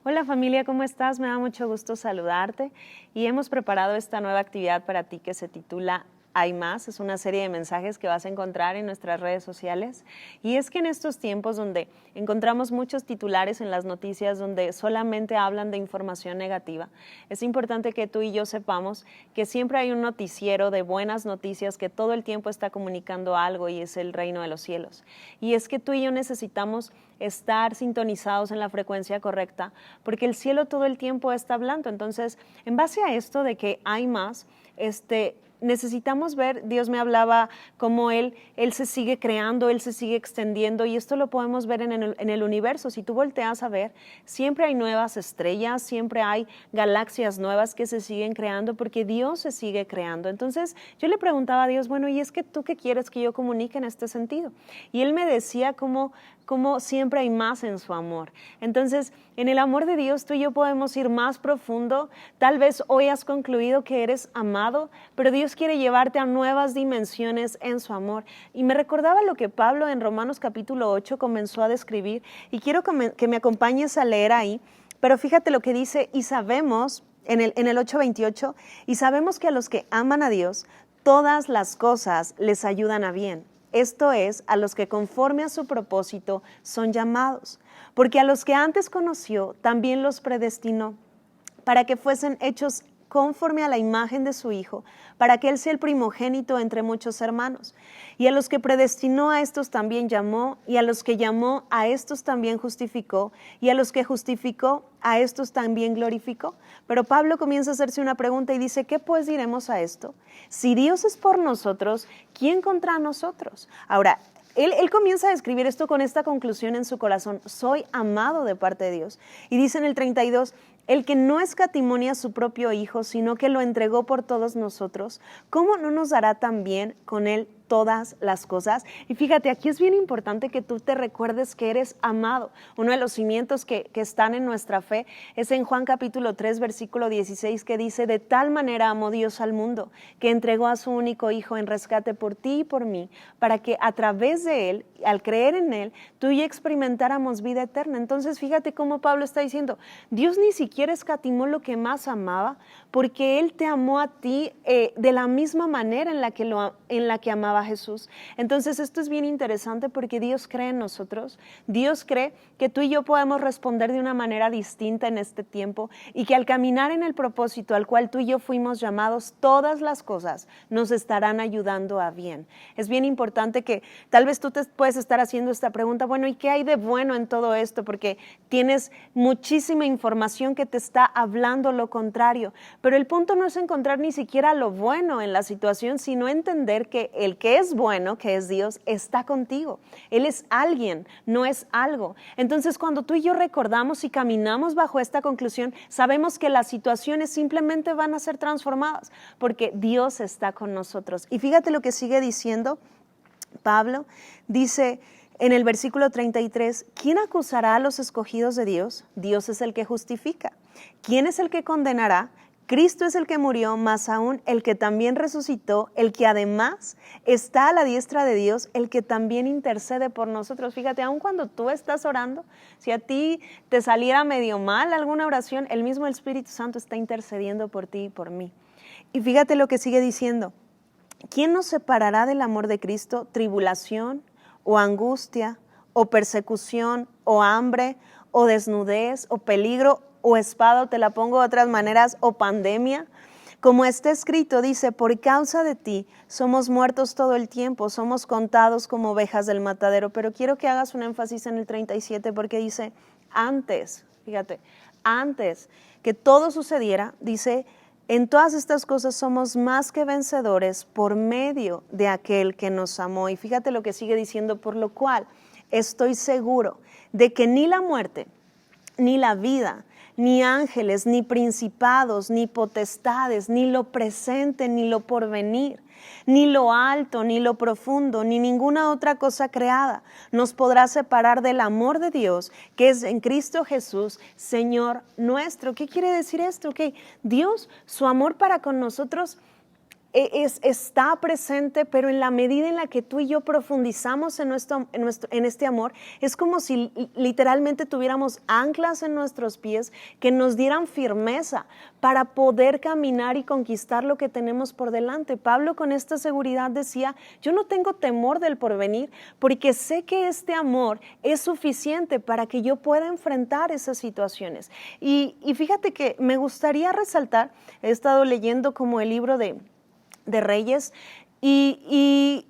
Hola familia, ¿cómo estás? Me da mucho gusto saludarte y hemos preparado esta nueva actividad para ti que se titula Hay más. Es una serie de mensajes que vas a encontrar en nuestras redes sociales y es que en estos tiempos donde encontramos muchos titulares en las noticias donde solamente hablan de información negativa, es importante que tú y yo sepamos que siempre hay un noticiero de buenas noticias que todo el tiempo está comunicando algo y es el reino de los cielos. Y es que tú y yo necesitamos estar sintonizados en la frecuencia correcta, porque el cielo todo el tiempo está hablando. Entonces, en base a esto de que hay más, necesitamos ver, Dios me hablaba cómo Él se sigue creando, Él se sigue extendiendo, y esto lo podemos ver en el universo. Si tú volteas a ver, siempre hay nuevas estrellas, siempre hay galaxias nuevas que se siguen creando porque Dios se sigue creando. Entonces yo le preguntaba a Dios, bueno, ¿y es que tú qué quieres que yo comunique en este sentido? Y Él me decía cómo siempre hay más en su amor. Entonces, en el amor de Dios tú y yo podemos ir más profundo. Tal vez hoy has concluido que eres amado, pero Dios quiere llevarte a nuevas dimensiones en su amor. Y me recordaba lo que Pablo en Romanos capítulo 8 comenzó a describir, y quiero que me acompañes a leer ahí, pero fíjate lo que dice, y sabemos, en el 8:28, y sabemos que a los que aman a Dios, todas las cosas les ayudan a bien. Esto es, a los que conforme a su propósito son llamados, porque a los que antes conoció también los predestinó, para que fuesen hechos conforme a la imagen de su Hijo, para que Él sea el primogénito entre muchos hermanos. Y a los que predestinó a estos también llamó, y a los que llamó a estos también justificó, y a los que justificó a estos también glorificó. Pero Pablo comienza a hacerse una pregunta y dice, ¿qué pues diremos a esto? Si Dios es por nosotros, ¿quién contra nosotros? Ahora, Él comienza a describir esto con esta conclusión en su corazón: soy amado de parte de Dios. Y dice en el 32, el que no escatimonia a su propio Hijo, sino que lo entregó por todos nosotros, ¿cómo no nos dará también con Él todas las cosas? Y fíjate, aquí es bien importante que tú te recuerdes que eres amado. Uno de los cimientos que están en nuestra fe es en Juan capítulo 3, versículo 16, que dice, de tal manera amó Dios al mundo, que entregó a su único Hijo en rescate por ti y por mí, para que a través de Él, al creer en Él, tú y yo experimentáramos vida eterna. Entonces fíjate cómo Pablo está diciendo, Dios ni siquiera escatimó lo que más amaba, porque Él te amó a ti de la misma manera en la que amaba a Jesús. Entonces esto es bien interesante porque Dios cree en nosotros. Dios cree que tú y yo podemos responder de una manera distinta en este tiempo, y que al caminar en el propósito al cual tú y yo fuimos llamados, todas las cosas nos estarán ayudando a bien. Es bien importante que tal vez tú te puedes estar haciendo esta pregunta, bueno, ¿y qué hay de bueno en todo esto? Porque tienes muchísima información que te está hablando lo contrario. Pero el punto no es encontrar ni siquiera lo bueno en la situación, sino entender que el que es bueno, que es Dios, está contigo. Él es alguien, no es algo. Entonces, cuando tú y yo recordamos y caminamos bajo esta conclusión, sabemos que las situaciones simplemente van a ser transformadas, porque Dios está con nosotros. Y fíjate lo que sigue diciendo Pablo. Dice en el versículo 33, ¿quién acusará a los escogidos de Dios? Dios es el que justifica. ¿Quién es el que condenará? Cristo es el que murió, más aún el que también resucitó, el que además está a la diestra de Dios, el que también intercede por nosotros. Fíjate, aun cuando tú estás orando, si a ti te saliera medio mal alguna oración, el mismo Espíritu Santo está intercediendo por ti y por mí. Y fíjate lo que sigue diciendo. ¿Quién nos separará del amor de Cristo? ¿Tribulación o angustia o persecución o hambre o desnudez o peligro o espada, o te la pongo de otras maneras, o pandemia? Como está escrito, dice, por causa de ti somos muertos todo el tiempo, somos contados como ovejas del matadero. Pero quiero que hagas un énfasis en el 37 porque dice, antes, fíjate, antes que todo sucediera, dice, en todas estas cosas somos más que vencedores por medio de aquel que nos amó. Y fíjate lo que sigue diciendo, por lo cual estoy seguro de que ni la muerte, ni la vida, ni ángeles, ni principados, ni potestades, ni lo presente, ni lo porvenir, ni lo alto, ni lo profundo, ni ninguna otra cosa creada nos podrá separar del amor de Dios, que es en Cristo Jesús, Señor nuestro. ¿Qué quiere decir esto? Que Dios, su amor para con nosotros está presente, pero en la medida en la que tú y yo profundizamos en este amor, es como si literalmente tuviéramos anclas en nuestros pies que nos dieran firmeza para poder caminar y conquistar lo que tenemos por delante. Pablo con esta seguridad decía, yo no tengo temor del porvenir, porque sé que este amor es suficiente para que yo pueda enfrentar esas situaciones. Y fíjate que me gustaría resaltar, he estado leyendo como el libro de Reyes, y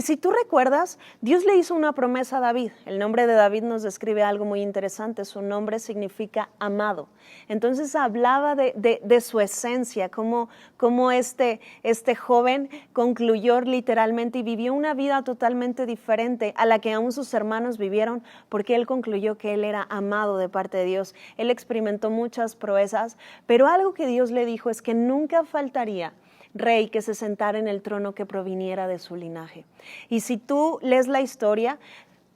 si tú recuerdas, Dios le hizo una promesa a David. El nombre de David nos describe algo muy interesante. Su nombre significa amado. Entonces hablaba de su esencia, como este joven concluyó literalmente y vivió una vida totalmente diferente a la que aún sus hermanos vivieron, porque él concluyó que él era amado de parte de Dios. Él experimentó muchas proezas, pero algo que Dios le dijo es que nunca faltaría rey que se sentara en el trono que proviniera de su linaje. Y si tú lees la historia,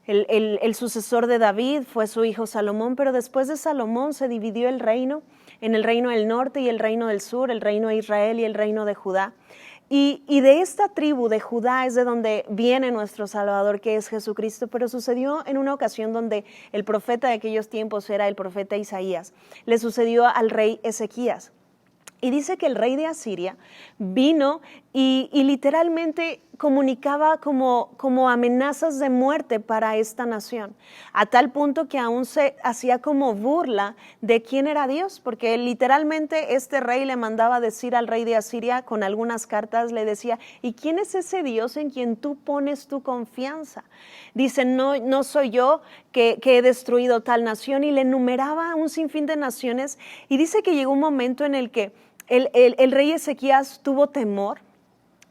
el sucesor de David fue su hijo Salomón, pero después de Salomón se dividió el reino en el reino del norte y el reino del sur, el reino de Israel y el reino de Judá. Y de esta tribu de Judá es de donde viene nuestro Salvador, que es Jesucristo, pero sucedió en una ocasión donde el profeta de aquellos tiempos era el profeta Isaías. Le sucedió al rey Ezequías. Y dice que el rey de Asiria vino y literalmente comunicaba como amenazas de muerte para esta nación, a tal punto que aún se hacía como burla de quién era Dios, porque literalmente este rey le mandaba decir al rey de Asiria con algunas cartas, le decía, ¿y quién es ese Dios en quien tú pones tu confianza? Dice, no soy yo que he destruido tal nación, y le enumeraba un sinfín de naciones, y dice que llegó un momento en el que el rey Ezequías tuvo temor,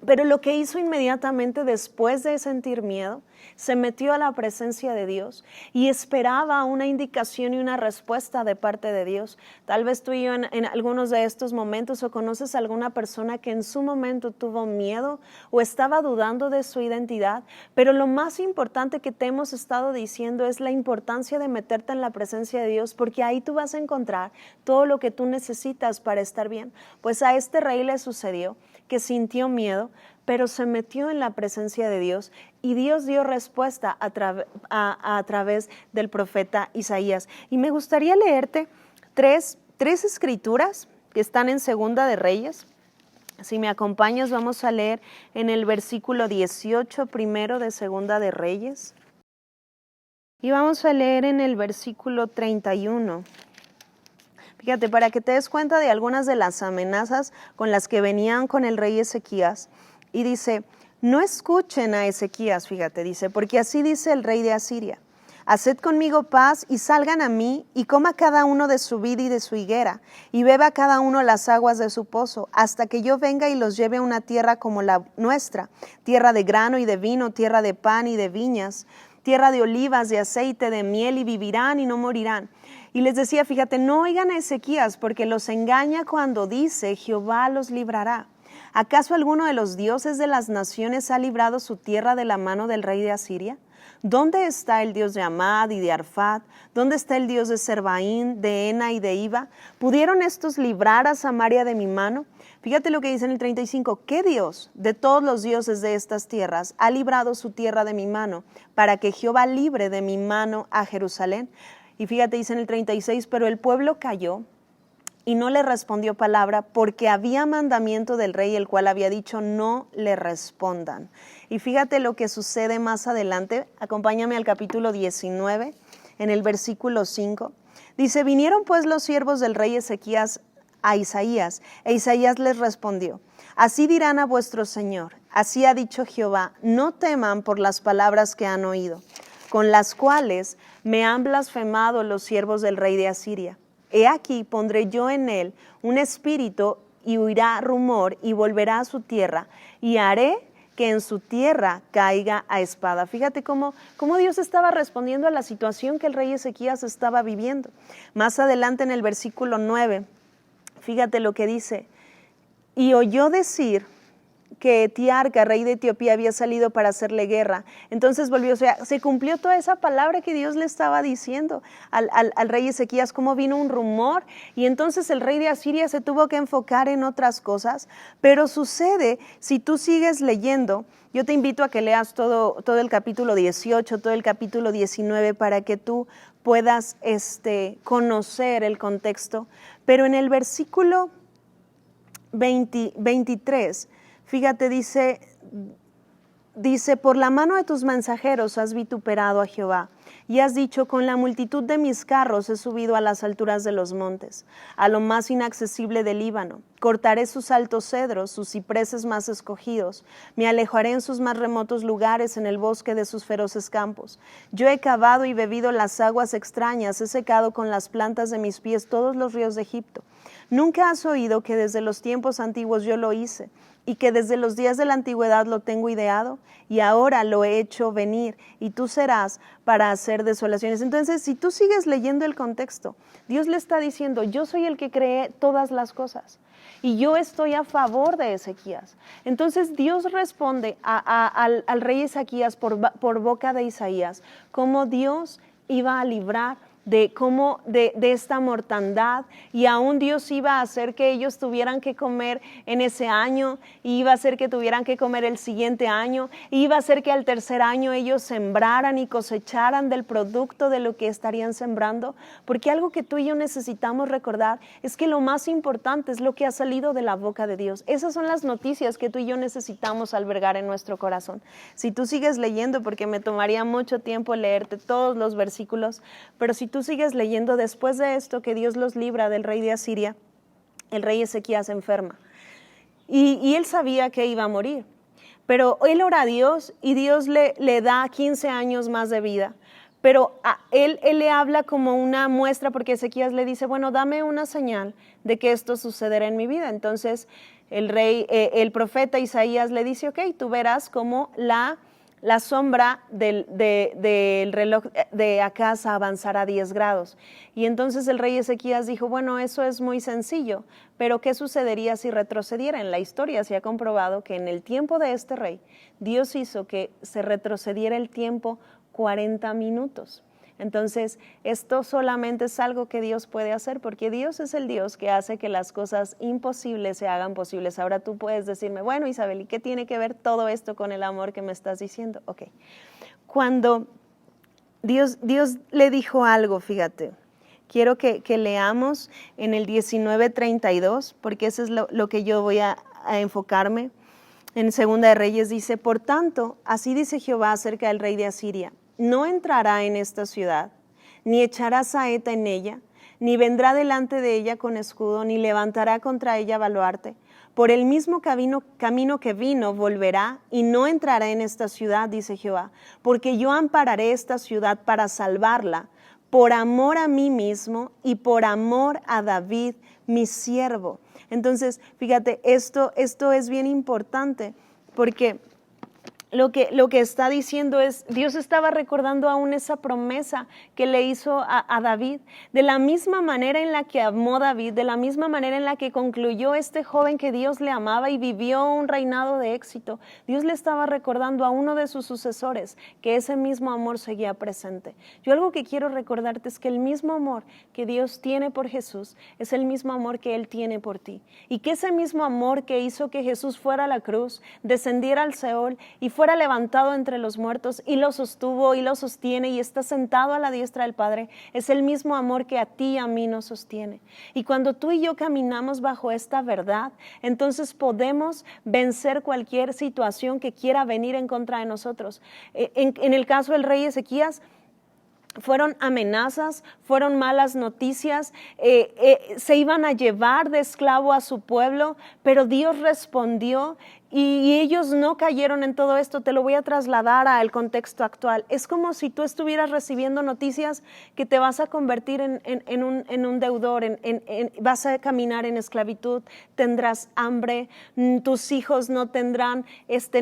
pero lo que hizo inmediatamente después de sentir miedo, se metió a la presencia de Dios y esperaba una indicación y una respuesta de parte de Dios. Tal vez tú y yo en algunos de estos momentos, o conoces a alguna persona que en su momento tuvo miedo o estaba dudando de su identidad, pero lo más importante que te hemos estado diciendo es la importancia de meterte en la presencia de Dios, porque ahí tú vas a encontrar todo lo que tú necesitas para estar bien. Pues a este rey le sucedió que sintió miedo, pero se metió en la presencia de Dios, y Dios dio respuesta a través del profeta Isaías. Y me gustaría leerte tres escrituras que están en Segunda de Reyes. Si me acompañas, vamos a leer en el versículo 18 primero de Segunda de Reyes, y vamos a leer en el versículo 31. Fíjate, para que te des cuenta de algunas de las amenazas con las que venían con el rey Ezequías. Y dice, no escuchen a Ezequías, fíjate, dice, porque así dice el rey de Asiria, haced conmigo paz y salgan a mí, y coma cada uno de su vid y de su higuera, y beba cada uno las aguas de su pozo, hasta que yo venga y los lleve a una tierra como la nuestra, tierra de grano y de vino, tierra de pan y de viñas, tierra de olivas, de aceite, de miel, y vivirán y no morirán. Y les decía, fíjate, no oigan a Ezequías, porque los engaña cuando dice, Jehová los librará. ¿Acaso alguno de los dioses de las naciones ha librado su tierra de la mano del rey de Asiria? ¿Dónde está el Dios de Amad y de Arfad? ¿Dónde está el Dios de Serbaín, de Ena y de Iva? ¿Pudieron estos librar a Samaria de mi mano? Fíjate lo que dice en el 35, ¿qué Dios de todos los dioses de estas tierras ha librado su tierra de mi mano, para que Jehová libre de mi mano a Jerusalén? Y fíjate, dice en el 36, pero el pueblo calló y no le respondió palabra, porque había mandamiento del rey, el cual había dicho, no le respondan. Y fíjate lo que sucede más adelante. Acompáñame al capítulo 19, en el versículo 5. Dice, vinieron pues los siervos del rey Ezequías a Isaías, e Isaías les respondió, así dirán a vuestro Señor, así ha dicho Jehová, no teman por las palabras que han oído, con las cuales me han blasfemado los siervos del rey de Asiria. He aquí, pondré yo en él un espíritu, y oirá rumor, y volverá a su tierra, y haré que en su tierra caiga a espada. Fíjate cómo Dios estaba respondiendo a la situación que el rey Ezequías estaba viviendo. Más adelante en el versículo 9, fíjate lo que dice, y oyó decir que Tiarca, rey de Etiopía, había salido para hacerle guerra. Entonces volvió, o sea, se cumplió toda esa palabra que Dios le estaba diciendo al rey Ezequías, cómo vino un rumor, y entonces el rey de Asiria se tuvo que enfocar en otras cosas. Pero sucede, si tú sigues leyendo, yo te invito a que leas todo el capítulo 18, todo el capítulo 19, para que tú puedas conocer el contexto. Pero en el versículo 23, fíjate, dice, por la mano de tus mensajeros has vituperado a Jehová, y has dicho, con la multitud de mis carros he subido a las alturas de los montes, a lo más inaccesible del Líbano. Cortaré sus altos cedros, sus cipreses más escogidos. Me alejaré en sus más remotos lugares, en el bosque de sus feroces campos. Yo he cavado y bebido las aguas extrañas, he secado con las plantas de mis pies todos los ríos de Egipto. ¿Nunca has oído que desde los tiempos antiguos yo lo hice, y que desde los días de la antigüedad lo tengo ideado? Y ahora lo he hecho venir, y tú serás para hacer desolaciones. Entonces, si tú sigues leyendo el contexto, Dios le está diciendo, yo soy el que creé todas las cosas, y yo estoy a favor de Ezequías. Entonces Dios responde al rey Ezequías por boca de Isaías, cómo Dios iba a librar de esta mortandad, y aún Dios iba a hacer que ellos tuvieran que comer en ese año, y iba a hacer que tuvieran que comer el siguiente año, y iba a hacer que al tercer año ellos sembraran y cosecharan del producto de lo que estarían sembrando, porque algo que tú y yo necesitamos recordar es que lo más importante es lo que ha salido de la boca de Dios. Esas son las noticias que tú y yo necesitamos albergar en nuestro corazón. Si tú sigues leyendo, porque me tomaría mucho tiempo leerte todos los versículos, pero si tú sigues leyendo, después de esto que Dios los libra del rey de Asiria, el rey Ezequías enferma, y él sabía que iba a morir, pero él ora a Dios, y Dios le da 15 años más de vida. Pero él le habla como una muestra, porque Ezequías le dice, bueno, dame una señal de que esto sucederá en mi vida. Entonces el profeta Isaías le dice, ok, tú verás cómo la sombra del reloj de Acaz avanzará 10 grados. Y entonces el rey Ezequías dijo, bueno, eso es muy sencillo, pero ¿qué sucedería si retrocediera? En la historia se ha comprobado que en el tiempo de este rey, Dios hizo que se retrocediera el tiempo 40 minutos. Entonces, esto solamente es algo que Dios puede hacer, porque Dios es el Dios que hace que las cosas imposibles se hagan posibles. Ahora tú puedes decirme, bueno, Isabel, ¿y qué tiene que ver todo esto con el amor que me estás diciendo? Ok, cuando Dios le dijo algo, fíjate, quiero que leamos en el 19:32, porque eso es lo que yo voy a enfocarme. En Segunda de Reyes dice, por tanto, así dice Jehová acerca del rey de Asiria, no entrará en esta ciudad, ni echará saeta en ella, ni vendrá delante de ella con escudo, ni levantará contra ella baluarte. Por el mismo camino que vino volverá, y no entrará en esta ciudad, dice Jehová, porque yo ampararé esta ciudad para salvarla, por amor a mí mismo y por amor a David, mi siervo. Entonces, fíjate, esto es bien importante, porque lo que está diciendo es, Dios estaba recordando aún esa promesa que le hizo a David, de la misma manera en la que amó David, de la misma manera en la que concluyó este joven que Dios le amaba y vivió un reinado de éxito. Dios le estaba recordando a uno de sus sucesores que ese mismo amor seguía presente. Yo algo que quiero recordarte es que el mismo amor que Dios tiene por Jesús es el mismo amor que Él tiene por ti, y que ese mismo amor que hizo que Jesús fuera a la cruz, descendiera al Seol y fuera levantado entre los muertos, y lo sostuvo y lo sostiene y está sentado a la diestra del Padre, es el mismo amor que a ti y a mí nos sostiene. Y cuando tú y yo caminamos bajo esta verdad, entonces podemos vencer cualquier situación que quiera venir en contra de nosotros. En el caso del rey Ezequías, fueron amenazas, fueron malas noticias, se iban a llevar de esclavo a su pueblo, pero Dios respondió, y ellos no cayeron en todo esto. Te lo voy a trasladar al contexto actual. Es como si tú estuvieras recibiendo noticias que te vas a convertir en un deudor, vas a caminar en esclavitud, tendrás hambre, tus hijos no tendrán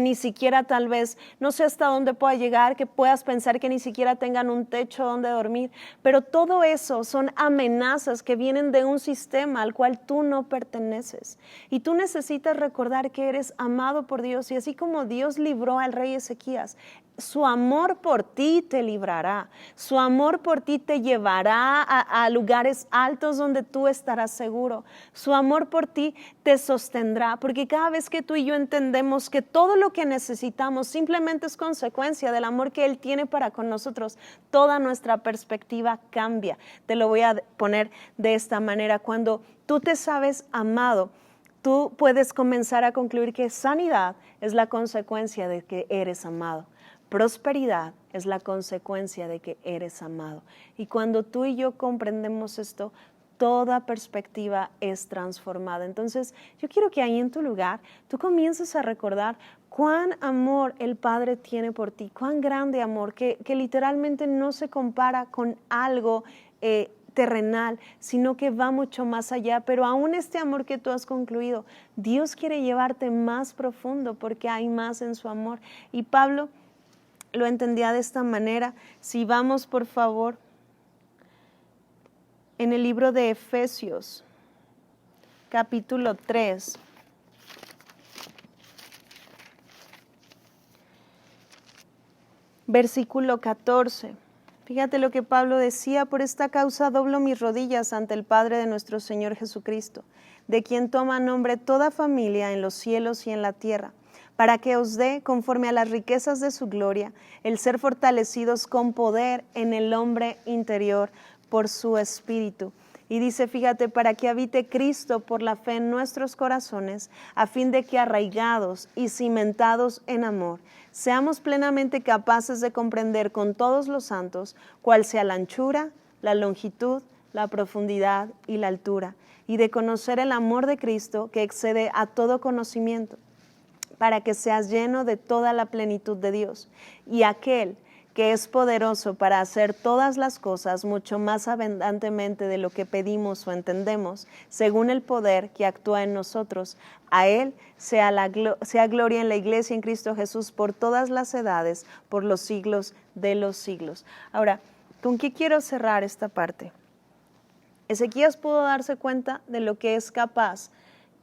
ni siquiera, tal vez, no sé hasta dónde pueda llegar, que puedas pensar que ni siquiera tengan un techo donde dormir, pero todo eso son amenazas que vienen de un sistema al cual tú no perteneces, y tú necesitas recordar que eres amado amado por Dios, y así como Dios libró al rey Ezequías, su amor por ti te librará, su amor por ti te llevará a lugares altos donde tú estarás seguro, su amor por ti te sostendrá, porque cada vez que tú y yo entendemos que todo lo que necesitamos simplemente es consecuencia del amor que Él tiene para con nosotros, toda nuestra perspectiva cambia. Te lo voy a poner de esta manera: cuando tú te sabes amado, tú puedes comenzar a concluir que sanidad es la consecuencia de que eres amado. Prosperidad es la consecuencia de que eres amado. Y cuando tú y yo comprendemos esto, toda perspectiva es transformada. Entonces, yo quiero que ahí en tu lugar tú comiences a recordar cuán amor el Padre tiene por ti, cuán grande amor, que literalmente no se compara con algo terrenal, sino que va mucho más allá. Pero aún este amor que tú has concluido, Dios quiere llevarte más profundo porque hay más en su amor. Y Pablo lo entendía de esta manera. Si vamos, por favor, en el libro de Efesios, capítulo 3. Versículo 14. Fíjate lo que Pablo decía: por esta causa doblo mis rodillas ante el Padre de nuestro Señor Jesucristo, de quien toma nombre toda familia en los cielos y en la tierra, para que os dé, conforme a las riquezas de su gloria, el ser fortalecidos con poder en el hombre interior por su Espíritu. Y dice, fíjate, para que habite Cristo por la fe en nuestros corazones, a fin de que arraigados y cimentados en amor, seamos plenamente capaces de comprender con todos los santos cuál sea la anchura, la longitud, la profundidad y la altura, y de conocer el amor de Cristo que excede a todo conocimiento, para que seas lleno de toda la plenitud de Dios. Y aquel que es poderoso para hacer todas las cosas mucho más abundantemente de lo que pedimos o entendemos, según el poder que actúa en nosotros, a Él sea gloria en la iglesia en Cristo Jesús por todas las edades, por los siglos de los siglos. Ahora, ¿con qué quiero cerrar esta parte? Ezequías pudo darse cuenta de lo que es capaz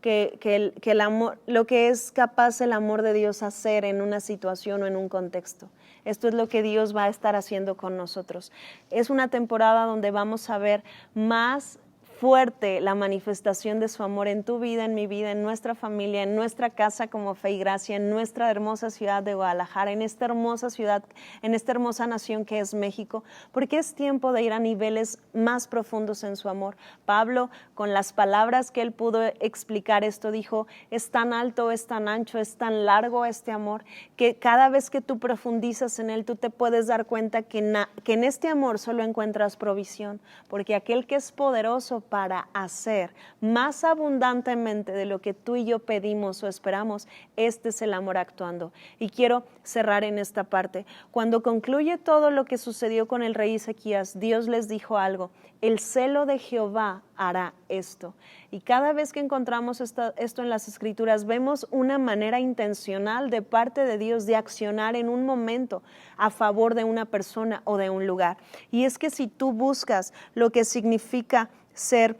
el amor, lo que es capaz el amor de Dios hacer en una situación o en un contexto. Esto es lo que Dios va a estar haciendo con nosotros. Es una temporada donde vamos a ver más fuerte la manifestación de su amor en tu vida, en mi vida, en nuestra familia, en nuestra casa como Fe y Gracia, en nuestra hermosa ciudad de Guadalajara, en esta hermosa ciudad, en esta hermosa nación que es México, porque es tiempo de ir a niveles más profundos en su amor. Pablo, con las palabras que él pudo explicar esto, dijo: es tan alto, es tan ancho, es tan largo este amor, que cada vez que tú profundizas en él, tú te puedes dar cuenta que en este amor solo encuentras provisión, porque aquel que es poderoso para hacer más abundantemente de lo que tú y yo pedimos o esperamos, este es el amor actuando. Y quiero cerrar en esta parte. Cuando concluye todo lo que sucedió con el rey Ezequías, Dios les dijo algo: el celo de Jehová hará esto. Y cada vez que encontramos esto en las Escrituras, vemos una manera intencional de parte de Dios de accionar en un momento a favor de una persona o de un lugar. Y es que si tú buscas lo que significa ser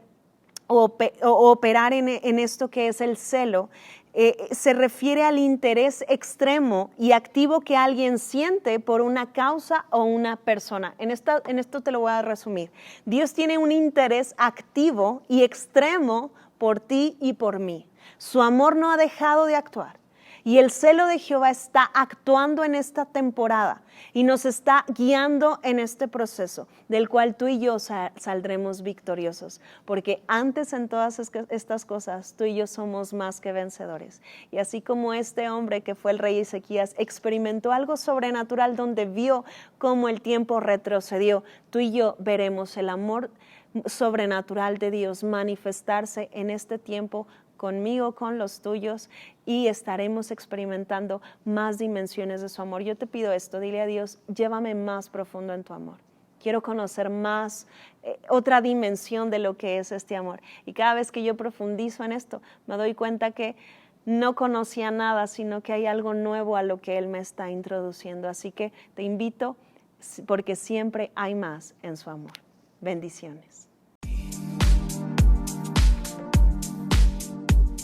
o operar en esto que es el celo, se refiere al interés extremo y activo que alguien siente por una causa o una persona. En esto te lo voy a resumir. Dios tiene un interés activo y extremo por ti y por mí. Su amor no ha dejado de actuar. Y el celo de Jehová está actuando en esta temporada y nos está guiando en este proceso del cual tú y yo saldremos victoriosos, porque antes en todas estas cosas tú y yo somos más que vencedores. Y así como este hombre que fue el rey Ezequías experimentó algo sobrenatural donde vio cómo el tiempo retrocedió, tú y yo veremos el amor sobrenatural de Dios manifestarse en este tiempo conmigo, con los tuyos, y estaremos experimentando más dimensiones de su amor. Yo te pido esto: dile a Dios: llévame más profundo en tu amor. Quiero conocer más, otra dimensión de lo que es este amor. Y cada vez que yo profundizo en esto, me doy cuenta que no conocía nada, sino que hay algo nuevo a lo que Él me está introduciendo. Así que te invito, porque siempre hay más en su amor. Bendiciones.